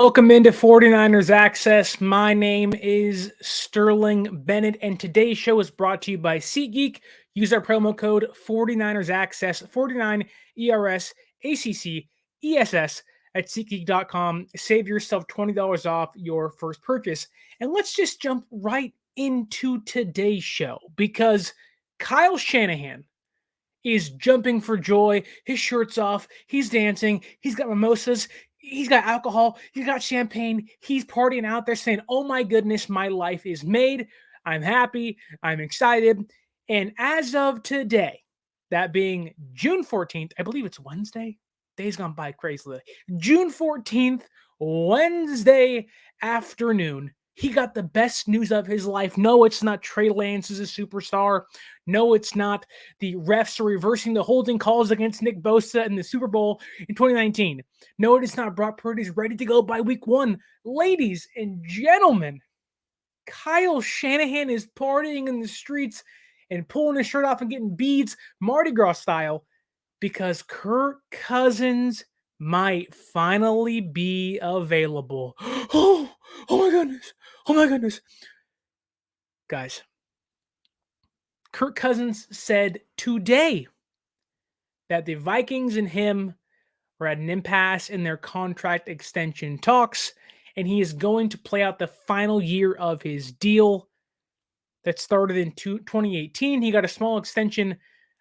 Welcome into 49ers Access. My name is Sterling Bennett, and today's show is brought to you by SeatGeek. Use our promo code 49ers Access, 49 ERS ACC ESS at SeatGeek.com. Save yourself $20 off your first purchase. And let's just jump right into today's show because Kyle Shanahan is jumping for joy. His shirt's off. He's dancing. He's got mimosas. He's got alcohol. He's got champagne. He's partying out there saying, "Oh my goodness, my life is made. I'm happy. I'm excited." And as of today, that being June 14th, I believe it's Wednesday. Days gone by crazily. June 14th, Wednesday afternoon, he got the best news of his life. No, it's not Trey Lance is a superstar. No, it's not the refs are reversing the holding calls against Nick Bosa in the Super Bowl in 2019. No, it is not. Brock Purdy's ready to go by week one. Ladies and gentlemen, Kyle Shanahan is partying in the streets and pulling his shirt off and getting beads, Mardi Gras style, because Kirk Cousins might finally be available. Oh my goodness. Oh my goodness. Guys, Kirk Cousins said today that the Vikings and him are at an impasse in their contract extension talks, and he is going to play out the final year of his deal that started in 2018. He got a small extension,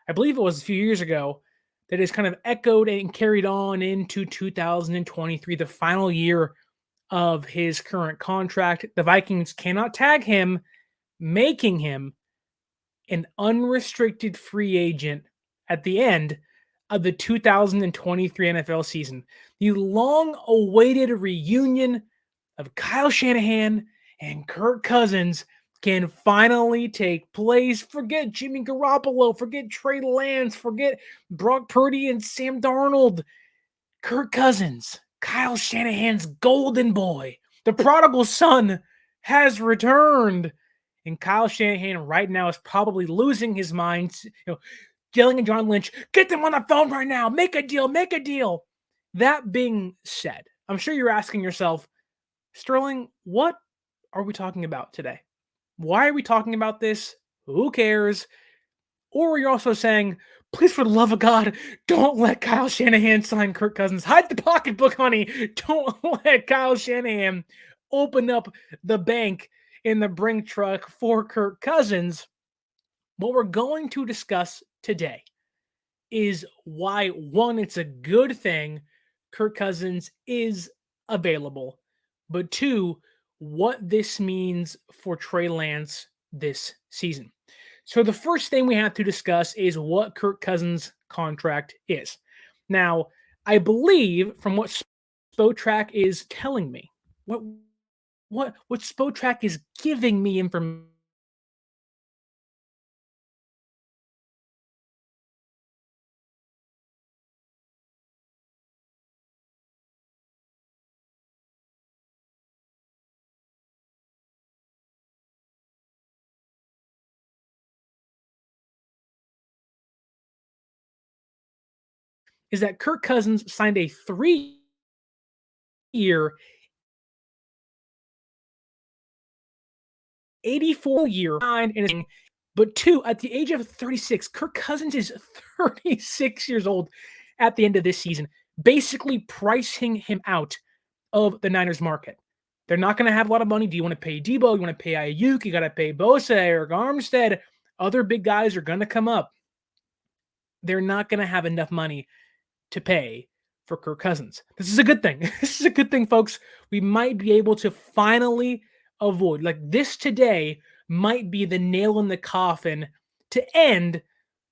I believe it was a few years ago, that is kind of echoed and carried on into 2023, the final year of his current contract. The Vikings cannot tag him, making him an unrestricted free agent at the end of the 2023 NFL season. The long-awaited reunion of Kyle Shanahan and Kirk Cousins can finally take place. Forget Jimmy Garoppolo, forget Trey Lance, forget Brock Purdy and Sam Darnold. Kirk Cousins, Kyle Shanahan's golden boy, the prodigal son, has returned. And Kyle Shanahan right now is probably losing his mind, yelling at John Lynch, "Get them on the phone right now. Make a deal. Make a deal." That being said, I'm sure you're asking yourself, Sterling, what are we talking about today? Why are we talking about this? Who cares? Or you're also saying, please, for the love of God, don't let Kyle Shanahan sign Kirk Cousins. Hide the pocketbook, honey. Don't let Kyle Shanahan open up the bank in the brink truck for Kirk Cousins. What we're going to discuss today is why, one, it's a good thing Kirk Cousins is available, but two, what this means for Trey Lance this season. So the first thing we have to discuss is what Kirk Cousins' contract is. Now, I believe from what Spotrac is telling me, what Spotrac is giving me information is that Kirk Cousins signed a 3-year, $84 million, but two, at the age of 36, Kirk Cousins is 36 years old at the end of this season, basically pricing him out of the Niners market. They're not going to have a lot of money. Do you want to pay Debo? You want to pay Ayuk? You got to pay Bosa, Eric Armstead. Other big guys are going to come up. They're not going to have enough money to pay for Kirk Cousins. This is a good thing. This is a good thing, folks. We might be able to finally avoid, like this today might be the nail in the coffin to end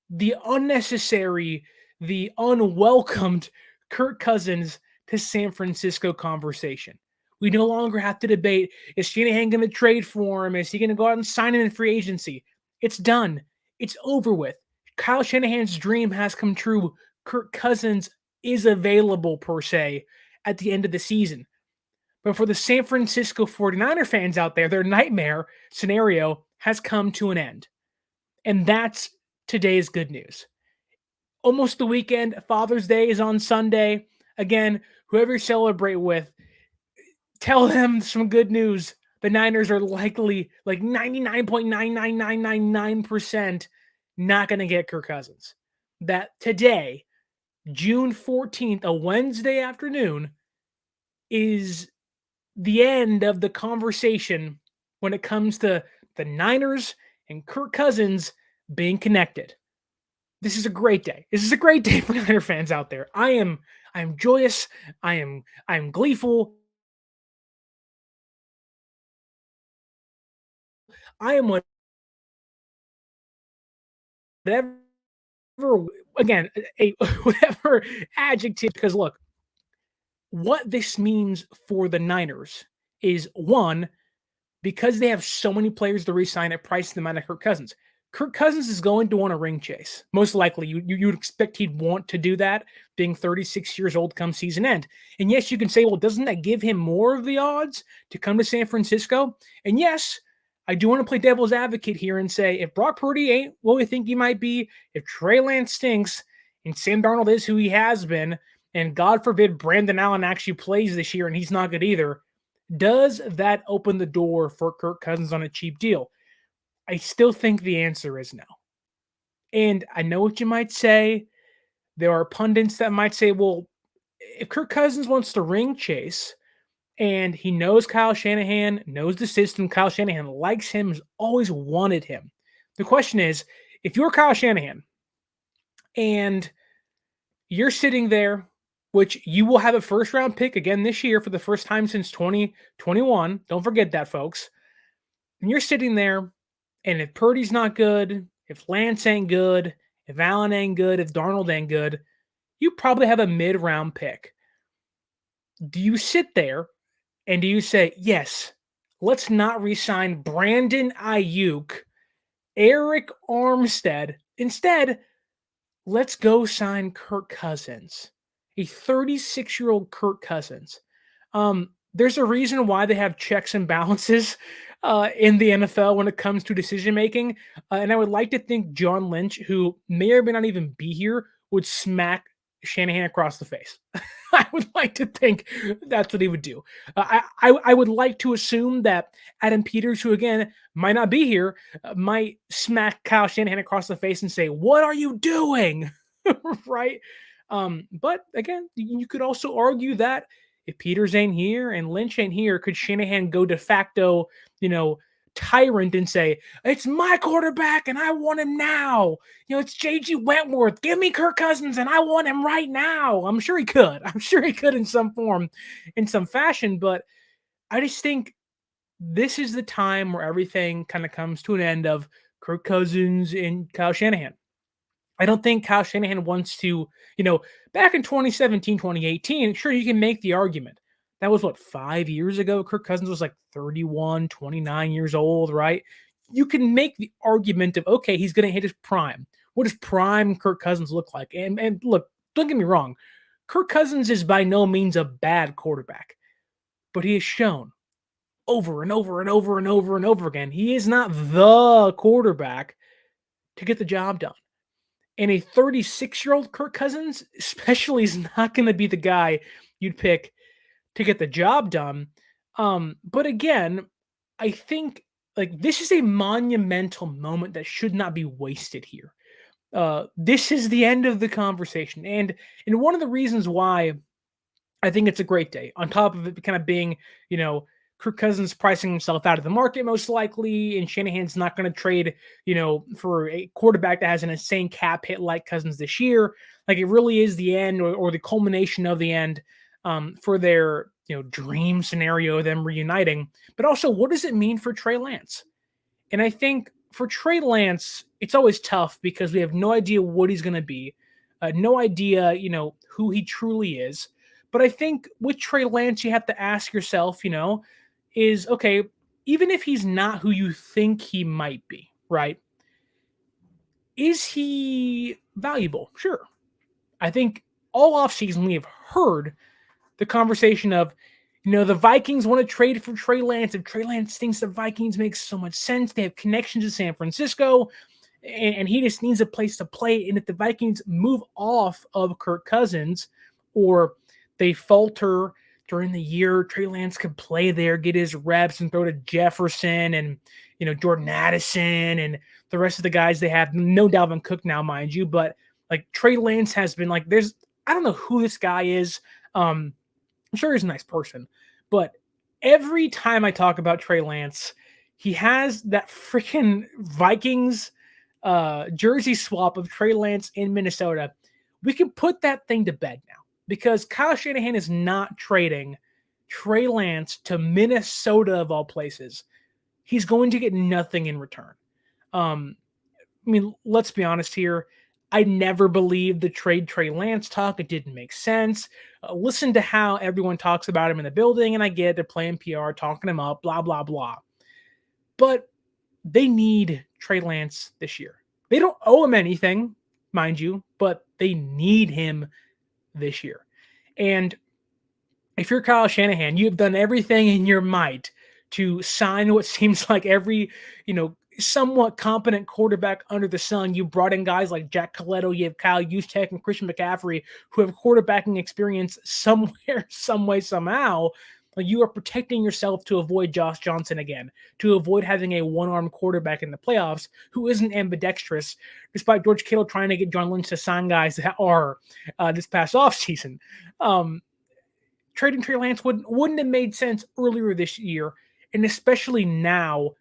the unnecessary, the unwelcomed Kirk Cousins to San Francisco conversation. We no longer have to debate, is Shanahan going to trade for him? Is he going to go out and sign him in free agency? It's done. It's over with. Kyle Shanahan's dream has come true. Kirk Cousins is available, per se, at the end of the season. But for the San Francisco 49er fans out there, their nightmare scenario has come to an end. And that's today's good news. Almost the weekend. Father's Day is on Sunday. Again, whoever you celebrate with, tell them some good news. The Niners are likely like 99.99999% not going to get Kirk Cousins. That today, June 14th, a Wednesday afternoon, is the end of the conversation when it comes to the Niners and Kirk Cousins being connected. This is a great day. This is a great day for Niner fans out there. I am joyous. I am gleeful. I am whatever, again, a whatever adjective, because look, what this means for the Niners is one, because they have so many players to re-sign at price the amount of Kirk Cousins. Kirk Cousins is going to want a ring chase. Most likely, you'd expect he'd want to do that, being 36 years old come season end. And yes, you can say, well, doesn't that give him more of the odds to come to San Francisco? And yes, I do want to play devil's advocate here and say, if Brock Purdy ain't what we think he might be, if Trey Lance stinks, and Sam Darnold is who he has been, and God forbid Brandon Allen actually plays this year and he's not good either, does that open the door for Kirk Cousins on a cheap deal? I still think the answer is no. And I know what you might say. There are pundits that might say, well, if Kirk Cousins wants to ring chase and he knows Kyle Shanahan, knows the system, Kyle Shanahan likes him, has always wanted him. The question is, if you're Kyle Shanahan and you're sitting there, which you will have a first round pick again this year for the first time since 2021. Don't forget that, folks. And you're sitting there, and if Purdy's not good, if Lance ain't good, if Allen ain't good, if Darnold ain't good, you probably have a mid-round pick. Do you sit there and do you say, yes, let's not re-sign Brandon Ayuk, Eric Armstead. Instead, let's go sign Kirk Cousins, a 36-year-old Kirk Cousins. There's a reason why they have checks and balances in the NFL when it comes to decision making. And I would like to think John Lynch, who may or may not even be here, would smack Shanahan across the face. I would like to think that's what he would do. I would like to assume that Adam Peters, who again might not be here, might smack Kyle Shanahan across the face and say, "What are you doing?" Right? But again, you could also argue that if Peters ain't here and Lynch ain't here, could Shanahan go de facto, tyrant and say, it's my quarterback and I want him now? It's J.G. Wentworth. Give me Kirk Cousins and I want him right now. I'm sure he could. I'm sure he could in some form, in some fashion. But I just think this is the time where everything kind of comes to an end of Kirk Cousins and Kyle Shanahan. I don't think Kyle Shanahan wants to, back in 2017, 2018, sure, you can make the argument. That was what, 5 years ago? Kirk Cousins was like 31, 29 years old, right? You can make the argument of, okay, he's going to hit his prime. What does prime Kirk Cousins look like? And look, don't get me wrong. Kirk Cousins is by no means a bad quarterback, but he has shown over and over and over and over and over again, he is not the quarterback to get the job done. And a 36-year-old Kirk Cousins, especially, is not going to be the guy you'd pick to get the job done. But again, I think like this is a monumental moment that should not be wasted here. This is the end of the conversation, and one of the reasons why I think it's a great day. On top of it kind of being, Kirk Cousins pricing himself out of the market most likely, and Shanahan's not going to trade, for a quarterback that has an insane cap hit like Cousins this year. Like it really is the end or the culmination of the end for their, dream scenario of them reuniting. But also, what does it mean for Trey Lance? And I think for Trey Lance, it's always tough because we have no idea what he's going to be, no idea, who he truly is. But I think with Trey Lance, you have to ask yourself, is okay, even if he's not who you think he might be, right? Is he valuable? Sure. I think all offseason we have heard the conversation of, the Vikings want to trade for Trey Lance. If Trey Lance thinks the Vikings makes so much sense, they have connections to San Francisco, and he just needs a place to play. And if the Vikings move off of Kirk Cousins or they falter during the year, Trey Lance could play there, get his reps, and throw to Jefferson and Jordan Addison and the rest of the guys they have. No Dalvin Cook now, mind you, but like Trey Lance has been like I don't know who this guy is. I'm sure he's a nice person, but every time I talk about Trey Lance, he has that freaking Vikings jersey swap of Trey Lance in Minnesota. We can put that thing to bed now because Kyle Shanahan is not trading Trey Lance to Minnesota of all places. He's going to get nothing in return. Let's be honest here. I never believed the Trey Lance talk. It didn't make sense. Listen to how everyone talks about him in the building, and I get they're playing PR, talking him up, blah, blah, blah. But they need Trey Lance this year. They don't owe him anything, mind you, but they need him this year. And if you're Kyle Shanahan, you've done everything in your might to sign what seems like every, somewhat competent quarterback under the sun. You brought in guys like Jack Coletto, you have Kyle Juszczyk and Christian McCaffrey who have quarterbacking experience somewhere, some way, somehow. Like you are protecting yourself to avoid Josh Johnson again, to avoid having a one-arm quarterback in the playoffs who isn't ambidextrous, despite George Kittle trying to get John Lynch to sign guys that are this past offseason. Trading Trey Lance wouldn't have made sense earlier this year, and especially now.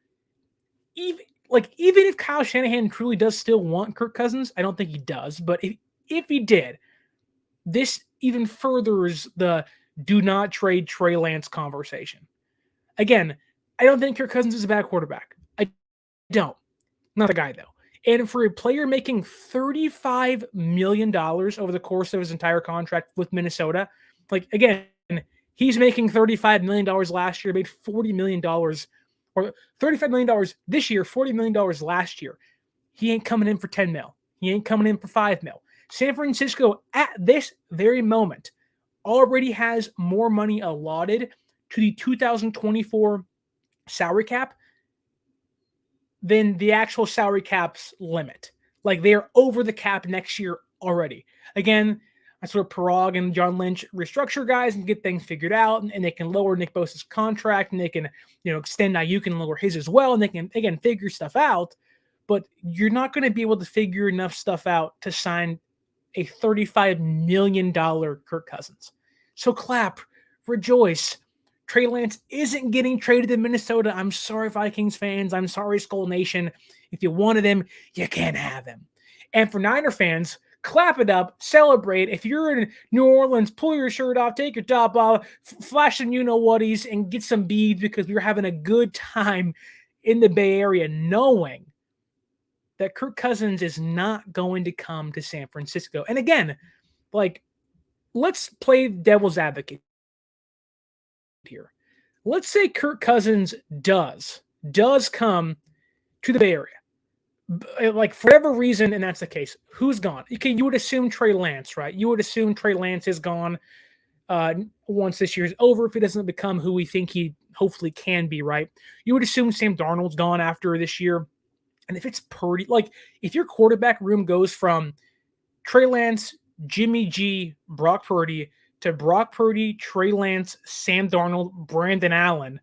Even if Kyle Shanahan truly does still want Kirk Cousins, I don't think he does, but if he did, this even furthers the do not trade Trey Lance conversation. Again, I don't think Kirk Cousins is a bad quarterback. I don't. Not the guy, though. And for a player making $35 million over the course of his entire contract with Minnesota, again, he's making $35 million last year, made $40 million or $35 million this year, $40 million last year. He ain't coming in for 10 mil. He ain't coming in for 5 mil. San Francisco, at this very moment, already has more money allotted to the 2024 salary cap than the actual salary cap's limit. They're over the cap next year already. Again, that's where Parag and John Lynch restructure guys and get things figured out, and they can lower Nick Bosa's contract, and they can, extend Ayuk and lower his as well, and they can figure stuff out. But you're not going to be able to figure enough stuff out to sign a $35 million Kirk Cousins. So clap, rejoice. Trey Lance isn't getting traded to Minnesota. I'm sorry, Vikings fans. I'm sorry, Skull Nation. If you wanted him, you can't have him. And for Niner fans, clap it up, celebrate. If you're in New Orleans, pull your shirt off, take your top off, flash some you-know-whaties, and get some beads because we're having a good time in the Bay Area knowing that Kirk Cousins is not going to come to San Francisco. And again, let's play devil's advocate here. Let's say Kirk Cousins does come to the Bay Area. For whatever reason, and that's the case, who's gone? Okay, you would assume Trey Lance, right? You would assume Trey Lance is gone once this year's over if he doesn't become who we think he hopefully can be, right? You would assume Sam Darnold's gone after this year. And if it's Purdy, if your quarterback room goes from Trey Lance, Jimmy G, Brock Purdy to Brock Purdy, Trey Lance, Sam Darnold, Brandon Allen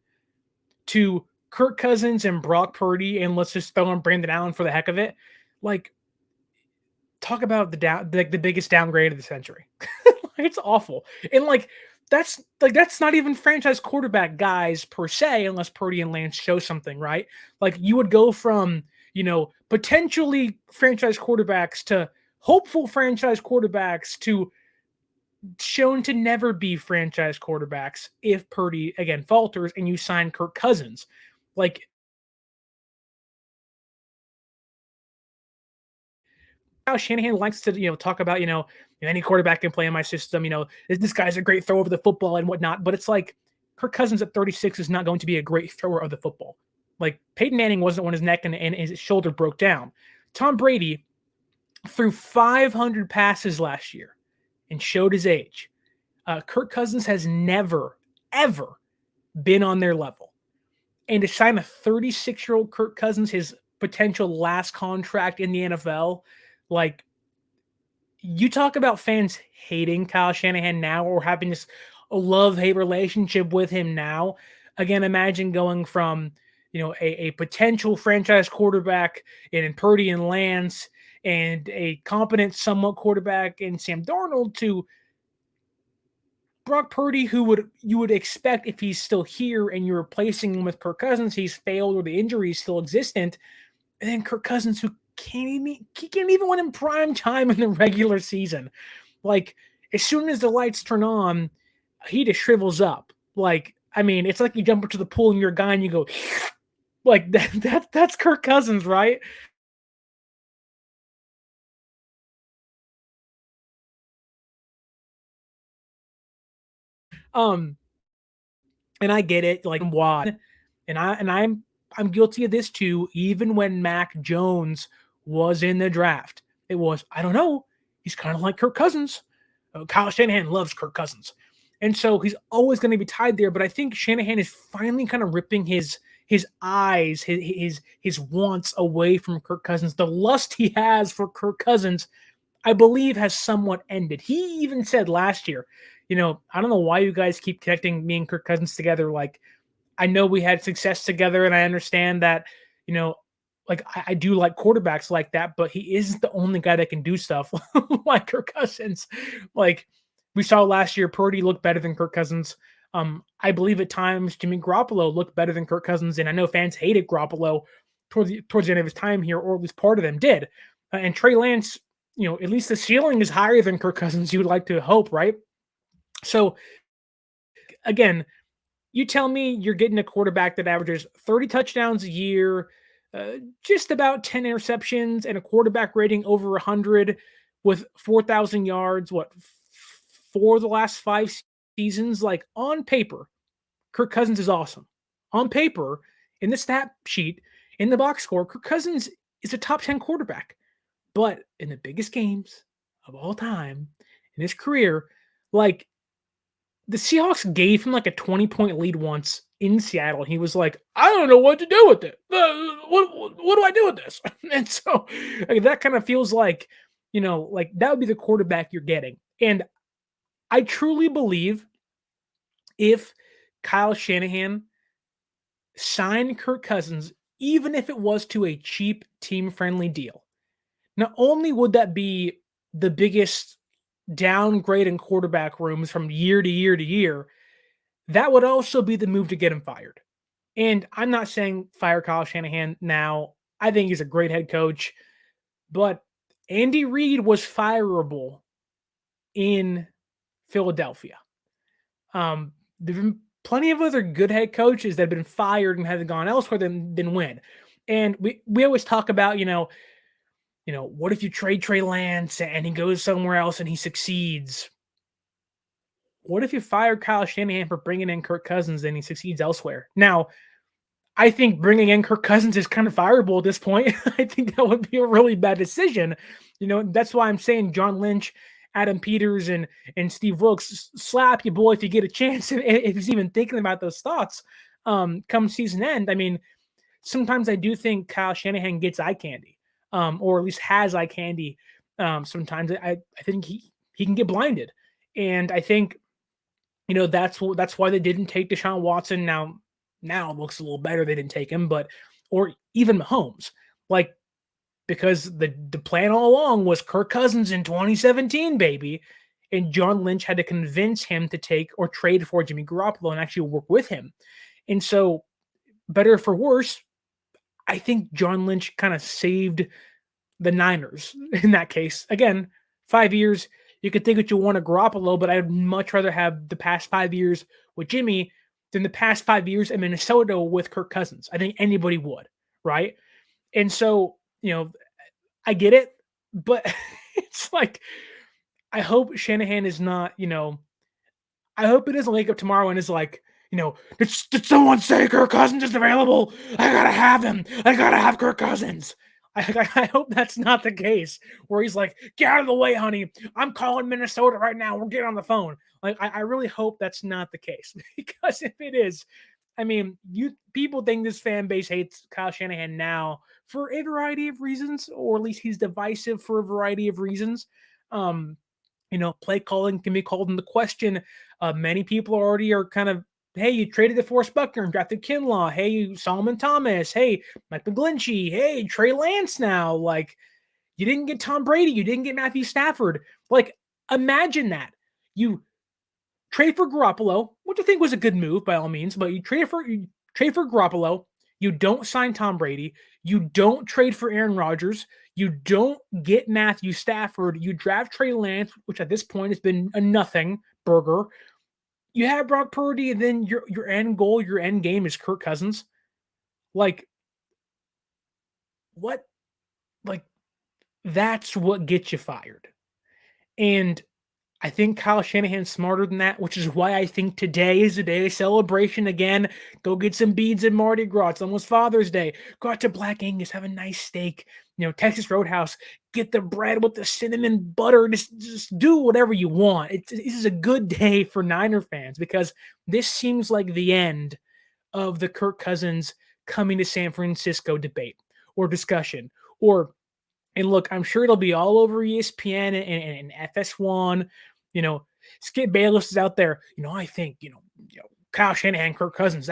to Kirk Cousins and Brock Purdy, and let's just throw in Brandon Allen for the heck of it. Talk about the biggest downgrade of the century. It's awful. And that's not even franchise quarterback guys per se, unless Purdy and Lance show something, right? You would go from, potentially franchise quarterbacks to hopeful franchise quarterbacks to shown to never be franchise quarterbacks if Purdy again falters and you sign Kirk Cousins. How Shanahan likes to, talk about, any quarterback can play in my system. This guy's a great thrower of the football and whatnot. But it's Kirk Cousins at 36 is not going to be a great thrower of the football. Peyton Manning wasn't when his neck and his shoulder broke down. Tom Brady threw 500 passes last year and showed his age. Kirk Cousins has never, ever been on their level. And to sign a 36-year-old Kirk Cousins, his potential last contract in the NFL, you talk about fans hating Kyle Shanahan now or having this a love-hate relationship with him now. Again, imagine going from, a potential franchise quarterback in Purdy and Lance and a competent somewhat quarterback in Sam Darnold to Brock Purdy, who would you would expect if he's still here and you're replacing him with Kirk Cousins, he's failed or the injury is still existent, and then Kirk Cousins, who can't even win in prime time in the regular season. Like, as soon as the lights turn on, he just shrivels up. Like, I mean, it's like you jump into the pool and you're a guy and you go like that's Kirk Cousins, right? Um, and I get it, like why, and I'm guilty of this too. Even when Mac Jones was in the draft, it was I don't know. He's kind of like Kirk Cousins. Kyle Shanahan loves Kirk Cousins, and so he's always going to be tied there. But I think Shanahan is finally kind of ripping his eyes, his wants away from Kirk Cousins. The lust he has for Kirk Cousins, I believe, has somewhat ended. He even said last year, I don't know why you guys keep connecting me and Kirk Cousins together. Like, I know we had success together, and I understand that, you know, like I do like quarterbacks like that, but he isn't the only guy that can do stuff like Kirk Cousins. Like we saw last year, Purdy looked better than Kirk Cousins. I believe at times Jimmy Garoppolo looked better than Kirk Cousins, and I know fans hated Garoppolo towards the end of his time here, or at least part of them did. And Trey Lance, at least the ceiling is higher than Kirk Cousins. You would like to hope, right? So again, you tell me you're getting a quarterback that averages 30 touchdowns a year, just about 10 interceptions, and a quarterback rating over 100 with 4,000 yards, for the last five seasons? Like on paper, Kirk Cousins is awesome. On paper, in the stat sheet, in the box score, Kirk Cousins is a top 10 quarterback. But in the biggest games of all time in his career, like the Seahawks gave him like a 20-point lead once in Seattle. He was like, I don't know what to do with it. What do I do with this? And so like, that kind of feels like, like that would be the quarterback you're getting. And I truly believe if Kyle Shanahan signed Kirk Cousins, even if it was to a cheap team friendly deal, not only would that be the biggest downgrade in quarterback rooms from year to year to year, that would also be the move to get him fired. And I'm not saying fire Kyle Shanahan now. I think he's a great head coach, but Andy Reid was fireable in Philadelphia. There've been plenty of other good head coaches that have been fired and have gone elsewhere than win. And we always talk about, what if you trade Trey Lance and he goes somewhere else and he succeeds? What if you fire Kyle Shanahan for bringing in Kirk Cousins and he succeeds elsewhere? Now, I think bringing in Kirk Cousins is kind of fireable at this point. I think that would be a really bad decision. That's why I'm saying John Lynch, Adam Peters, and Steve Wilkes, slap you, boy, if you get a chance. If he's even thinking about those thoughts, come season end. I mean, sometimes I do think Kyle Shanahan gets eye candy, or at least has eye candy. Sometimes I think he can get blinded, and I think that's why they didn't take Deshaun Watson. Now it looks a little better they didn't take him, but or even Mahomes, like because the plan all along was Kirk Cousins in 2017, baby, and John Lynch had to convince him to take or trade for Jimmy Garoppolo and actually work with him, and so better for worse, I think John Lynch kind of saved the Niners in that case. Again, 5 years. You could think what you want of Garoppolo, but I'd much rather have the past 5 years with Jimmy than the past 5 years in Minnesota with Kirk Cousins. I think anybody would, right? And so, I get it, but it's like I hope Shanahan is not, I hope it doesn't wake up tomorrow and is like, did someone say Kirk Cousins is available? I gotta have him. I gotta have Kirk Cousins. I hope that's not the case where he's like, get out of the way, honey. I'm calling Minnesota right now. We're getting on the phone. Like, I really hope that's not the case because if it is, I mean, you people think this fan base hates Kyle Shanahan now for a variety of reasons, or at least he's divisive for a variety of reasons. Um, Play calling can be called into question. Many people already are kind of, hey, you traded DeForest Buckner and drafted Kinlaw. Hey, Solomon Thomas. Hey, Mike McGlinchey. Hey, Trey Lance now. Like, you didn't get Tom Brady. You didn't get Matthew Stafford. Like, imagine that. You trade for Garoppolo, which I think was a good move by all means, but you trade for Garoppolo. You don't sign Tom Brady. You don't trade for Aaron Rodgers. You don't get Matthew Stafford. You draft Trey Lance, which at this point has been a nothing burger. You have Brock Purdy, and then your end goal, your end game is Kirk Cousins. Like, what? Like, that's what gets you fired. And I think Kyle Shanahan's smarter than that, which is why I think today is a day of celebration again. Go get some beads in Mardi Gras. It's almost Father's Day. Go out to Black Angus, have a nice steak. Texas Roadhouse, get the bread with the cinnamon butter. Just do whatever you want. This is a good day for Niner fans because this seems like the end of the Kirk Cousins coming to San Francisco debate or discussion. And look, I'm sure it'll be all over ESPN and FS1. Skip Bayless is out there. I think, Kyle Shanahan, Kirk Cousins.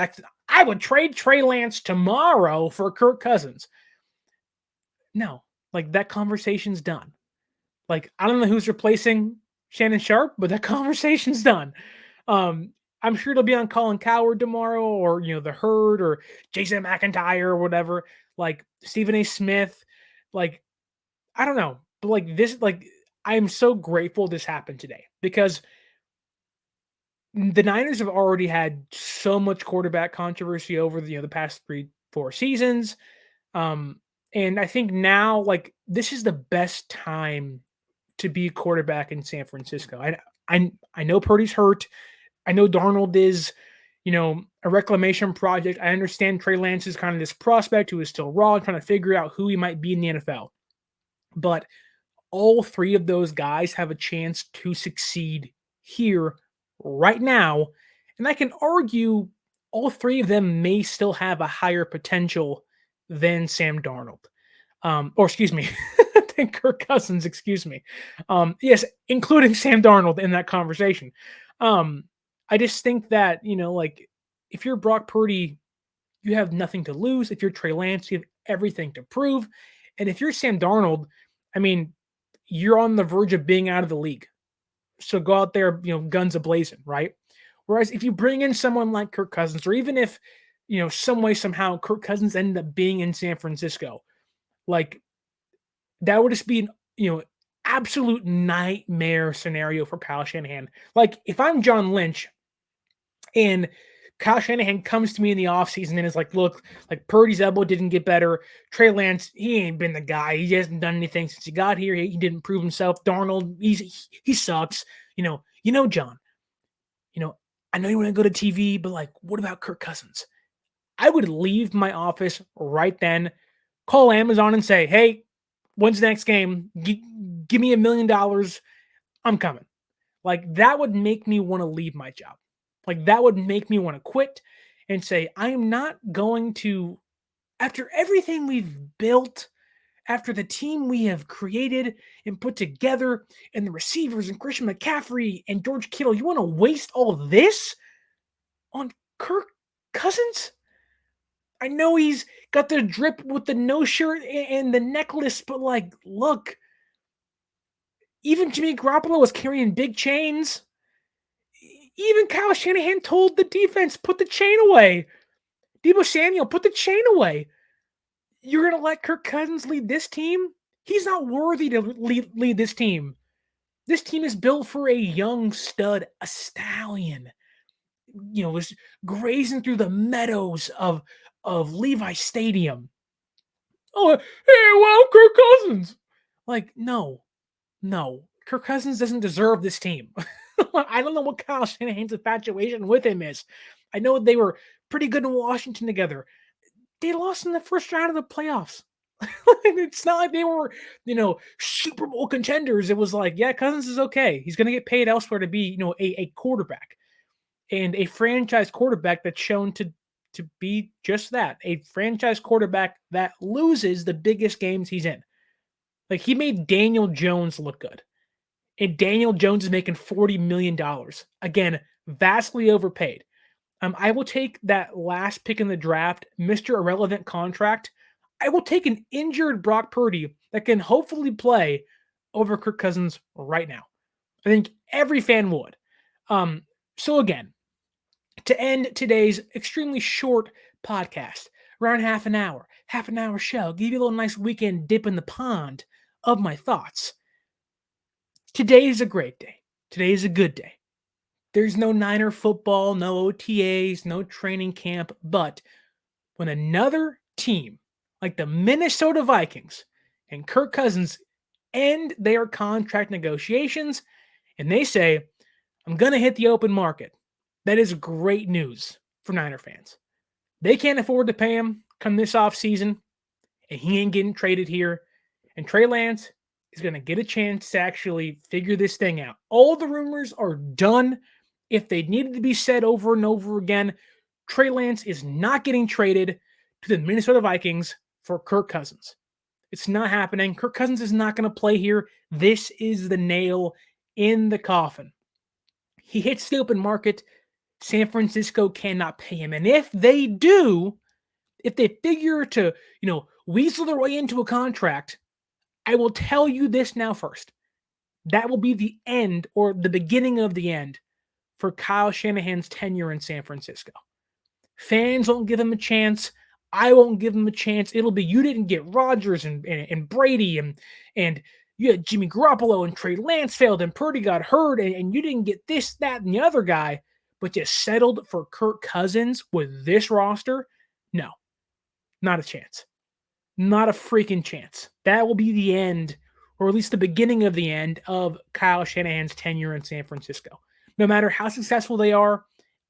I would trade Trey Lance tomorrow for Kirk Cousins. No, like that conversation's done. Like, I don't know who's replacing Shannon Sharp, but that conversation's done. I'm sure it'll be on Colin Cowherd tomorrow, or the Herd, or Jason McIntyre, or whatever. Like Stephen A. Smith. Like, I don't know, but I'm so grateful this happened today because the Niners have already had so much quarterback controversy over the past 3-4 seasons. And I think now, this is the best time to be a quarterback in San Francisco. I know Purdy's hurt. I know Darnold is, a reclamation project. I understand Trey Lance is kind of this prospect who is still raw, trying to figure out who he might be in the NFL. But all three of those guys have a chance to succeed here right now. And I can argue all three of them may still have a higher potential than Sam Darnold. Or excuse me, than Kirk Cousins, excuse me. Yes, including Sam Darnold in that conversation. I just think that, if you're Brock Purdy, you have nothing to lose. If you're Trey Lance, you have everything to prove. And if you're Sam Darnold, I mean, you're on the verge of being out of the league. So go out there, guns a-blazing, right? Whereas if you bring in someone like Kirk Cousins, or even if, some way, somehow Kirk Cousins ended up being in San Francisco, like that would just be an, absolute nightmare scenario for Kyle Shanahan. Like if I'm John Lynch and Kyle Shanahan comes to me in the offseason and is like, look, like Purdy's elbow didn't get better. Trey Lance, he ain't been the guy. He hasn't done anything since he got here. He didn't prove himself. Darnold, he sucks. John, I know you want to go to TV, but like, what about Kirk Cousins? I would leave my office right then, call Amazon and say, hey, when's the next game? Give me $1 million. I'm coming. Like that would make me want to leave my job. Like that would make me want to quit and say, I am not going to, after everything we've built, after the team we have created and put together, and the receivers and Christian McCaffrey and George Kittle, you want to waste all this on Kirk Cousins? I know he's got the drip with the no shirt and the necklace, but like, look, even Jimmy Garoppolo was carrying big chains. Even Kyle Shanahan told the defense, put the chain away. Deebo Samuel, put the chain away. You're going to let Kirk Cousins lead this team? He's not worthy to lead this team. This team is built for a young stud, a stallion. Was grazing through the meadows of Levi Stadium. Oh, hey, well, Kirk Cousins. Like, no. Kirk Cousins doesn't deserve this team. I don't know what Kyle Shanahan's infatuation with him is. I know they were pretty good in Washington together. They lost in the first round of the playoffs. It's not like they were, Super Bowl contenders. It was like, yeah, Cousins is okay. He's going to get paid elsewhere to be, a quarterback, and a franchise quarterback that's shown to be just that, a franchise quarterback that loses the biggest games he's in. Like he made Daniel Jones look good. and Daniel Jones is making $40 million. Again, vastly overpaid. I will take that last pick in the draft, Mr. Irrelevant contract. I will take an injured Brock Purdy that can hopefully play over Kirk Cousins right now. I think every fan would. So again, to end today's extremely short podcast, around half an hour show, give you a little nice weekend dip in the pond of my thoughts. Today is a great day. Today is a good day. There's no Niner football, no OTAs, no training camp, but when another team like the Minnesota Vikings and Kirk Cousins end their contract negotiations and they say, I'm going to hit the open market, that is great news for Niner fans. They can't afford to pay him come this offseason, and he ain't getting traded here. And Trey Lance is going to get a chance to actually figure this thing out. All the rumors are done. If they needed to be said over and over again, Trey Lance is not getting traded to the Minnesota Vikings for Kirk Cousins. It's not happening. Kirk Cousins is not going to play here. This is the nail in the coffin. He hits the open market. San Francisco cannot pay him. And if they do, if they figure to, weasel their way into a contract, I will tell you this now first. That will be the end or the beginning of the end for Kyle Shanahan's tenure in San Francisco. Fans won't give him a chance. I won't give him a chance. It'll be you didn't get Rodgers and Brady and you had Jimmy Garoppolo and Trey Lance failed and Purdy got hurt and you didn't get this, that, and the other guy, but just settled for Kirk Cousins with this roster? No, not a chance. Not a freaking chance. That will be the end, or at least the beginning of the end of Kyle Shanahan's tenure in San Francisco. No matter how successful they are,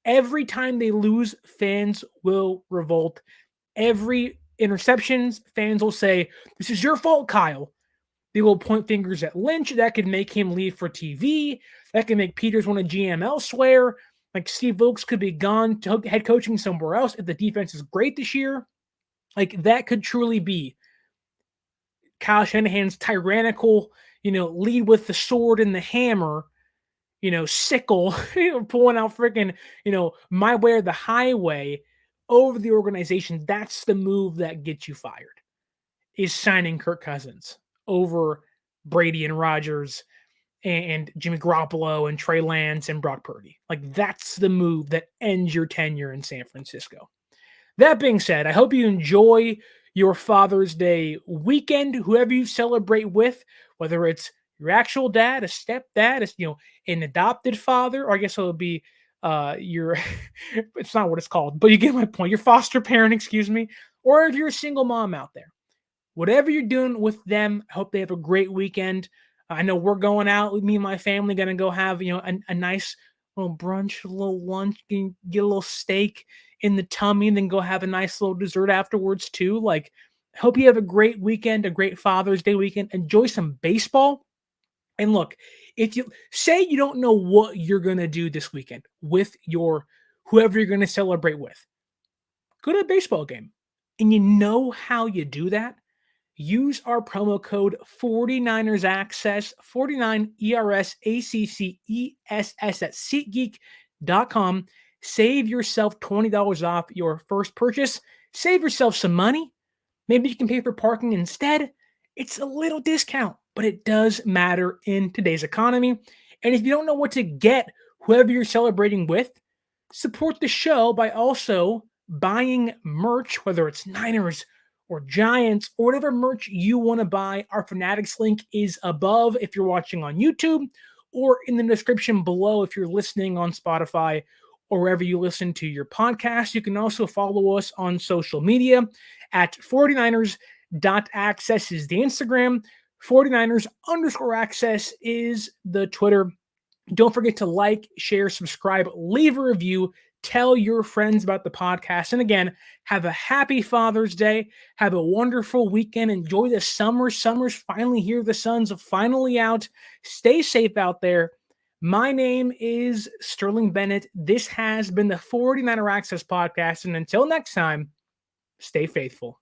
every time they lose, fans will revolt. Every interceptions, fans will say, this is your fault, Kyle. They will point fingers at Lynch. That could make him leave for TV. That could make Peters want to GM elsewhere. Like Steve Wilkes could be gone to head coaching somewhere else if the defense is great this year. Like that could truly be Kyle Shanahan's tyrannical, lead with the sword and the hammer, sickle, pulling out freaking, my way or the highway over the organization. That's the move that gets you fired, is signing Kirk Cousins over Brady and Rodgers and Jimmy Garoppolo and Trey Lance and Brock Purdy. Like that's the move that ends your tenure in San Francisco. That being said, I hope you enjoy your Father's Day weekend, whoever you celebrate with, whether it's your actual dad, a stepdad, an adopted father, or I guess it would be your, it's not what it's called, but you get my point, your foster parent, excuse me, or if you're a single mom out there. Whatever you're doing with them, I hope they have a great weekend. I know we're going out with me and my family, going to go have, a nice little brunch, a little lunch, get a little steak in the tummy, and then go have a nice little dessert afterwards too. Like, hope you have a great weekend, a great Father's Day weekend. Enjoy some baseball. And look, if you say you don't know what you're going to do this weekend with your whoever you're going to celebrate with, go to a baseball game. And you know how you do that? Use our promo code 49ers Access, 49 ERS ACCESS at SeatGeek.com. Save yourself $20 off your first purchase. Save yourself some money. Maybe you can pay for parking instead. It's a little discount, but it does matter in today's economy. And if you don't know what to get whoever you're celebrating with, support the show by also buying merch, whether it's Niners or Giants or whatever merch you want to buy. Our Fanatics link is above if you're watching on YouTube, or in the description below if you're listening on Spotify or wherever you listen to your podcast. You can also follow us on social media at 49ers.access is the Instagram. 49ers_access is the Twitter. Don't forget to like, share, subscribe, leave a review, tell your friends about the podcast. And again, have a happy Father's Day. Have a wonderful weekend. Enjoy the summer. Summer's finally here. The sun's finally out. Stay safe out there. My name is Sterling Bennett. This has been the 49er Access Podcast. And until next time, stay faithful.